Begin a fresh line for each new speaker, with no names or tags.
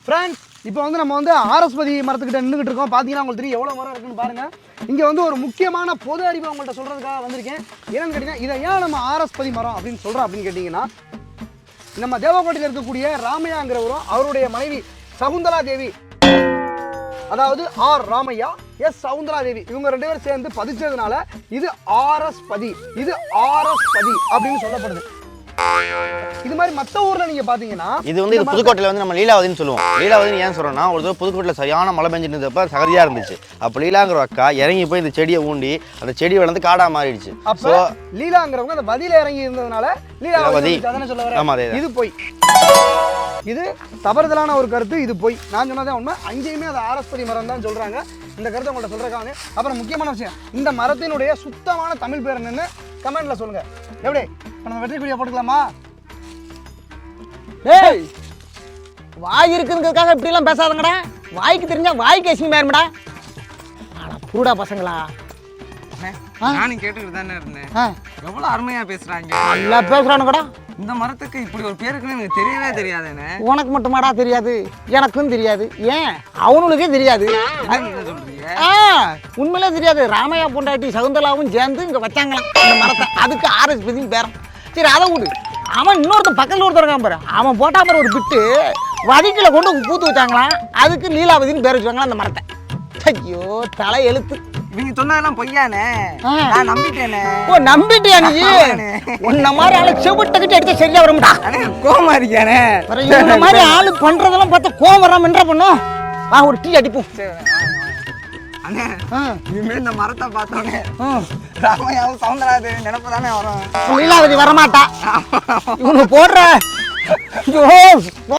Friends இப்போ வந்து நம்ம வந்து ஆரஸ்பதி மரத்துக்கிட்ட நின்றுக்கிட்டு இருக்கோம். பார்த்தீங்கன்னா உங்களுக்கு தெரியும் எவ்வளோ மரம் இருக்குன்னு பாருங்கள். இங்கே வந்து ஒரு முக்கியமான பொது அறிவை உங்கள்கிட்ட சொல்கிறதுக்காக வந்திருக்கேன். என்னென்னு கேட்டிங்கன்னா, இதை ஏன் நம்ம ஆரஸ்பதி மரம் அப்படின்னு சொல்கிறோம் அப்படின்னு கேட்டிங்கன்னா, நம்ம தேவக்கோட்டையில் இருக்கக்கூடிய ராமையாங்கிறவரும் அவருடைய மனைவி சகுந்தலா தேவி, அதாவது ஆர் ராமையா எஸ் சவுந்தரா தேவி, இவங்க 2 பேரும் சேர்ந்து பதிச்சதுனால இது ஆரஸ்பதி, இது ஆரஸ்பதி அப்படின்னு சொல்லப்படுது. இது மாதிரி மற்ற ஊர்ல நீங்க பாத்தீங்கன்னா
இது வந்து புதுக்கோட்டையில வந்து நம்ம லீலாவதின்னு சொல்லுவோம். லீலாவதின்னு ஏன் சொல்றோம்னா, ஒரு தடவை புதுக்கோட்டையில சரியான மழை பெஞ்சிட்டு இருந்தப்ப சகதியா இருந்துச்சு. அப்ப லீலாங்கிற அக்கா இறங்கி போய் இந்த செடியை ஊண்டி அந்த செடி வளர்ந்து காடா மாறிடுச்சு.
அப்போ லீலாங்கிறவங்க அந்த பதில இறங்கி இருந்ததுனால லீலாவதி சொல்ல வர இது போய் இது தவறுதலான ஒரு கருத்து. இது போய் நான் சொன்னதே உண்மை. அங்கேயுமே அது ஆரஸ்பதி மரம் தான் சொல்றாங்க. இந்த கருத்தை உங்கள்கிட்ட சொல்றதுக்காக. அப்புறம் முக்கியமான விஷயம், இந்த மரத்தினுடைய சுத்தமான தமிழ் பேர் என்னன்னு கமெண்ட்ல சொல்லுங்க. எப்படி நம்ம வெற்றி கொடியா போட்டுக்கலாமா?
ஏய், வாய் இருக்குங்கிறதுக்காக இப்படி எல்லாம் பேசாதங்கடா. வாய்க்கு தெரிஞ்சா வாய்க்கு அசிங்கமா இருமடா. ஆனா பூடா பசங்களா,
நானும் கேட்டுக்கிட்டு தானே இருந்தேன். எவ்வளவு அருமையா பேசுறாங்க.
நல்லா பேசுறானுங்கடா.
இந்த மரத்துக்கு இப்படி ஒரு பேருக்குன்னு எனக்கு தெரியவே தெரியாதுன்னு.
உனக்கு மட்டுமாடா தெரியாது, எனக்கும் தெரியாது, ஏன் அவனுக்கே தெரியாது. உண்மையிலே தெரியாது. ராமையா பொண்டாட்டி சகுந்தலாவும் சேர்ந்து இங்க வச்சாங்களாம் இந்த மரத்தை. அதுக்கு ஆரஸ்பதியும் பேரம். சரி அதை விடு. அவன் இன்னொருத்தன் பக்கத்தில் ஒருத்தர் பாரு, அவன் போட்டா பாரு ஒரு பிட்டு வதிக்கில கொண்டு பூத்து வச்சாங்களாம். அதுக்கு லீலாவதின்னு பேர் வச்சாங்களாம் அந்த மரத்தை. ஐயோ தலை எழுத்து.
இவங்க சொன்னதெல்லாம் பொய்யானே, நான் நம்பிட்டேனே.
ஓ நம்பிட்டியா நீ? உன்ன மாதிரி ஆளு செவிட்டக்கிட்டு எடுத்து சரியா வரும்டா.
கோவமா இருக்கானே.
இந்த மாதிரி ஆளு பண்றதெல்லாம் பார்த்தா கோவம் வராம என்ன பண்ணும்? வா ஒரு டீ அடிப்போம்.
அண்ணே, இனிமே இந்த மரத்தை பார்த்தோன்னே ராமையாவும் சவுந்தரா தேவி நினைப்பு தானே வரும்.
லீலாவதி வரமாட்டா. இவனு போடுற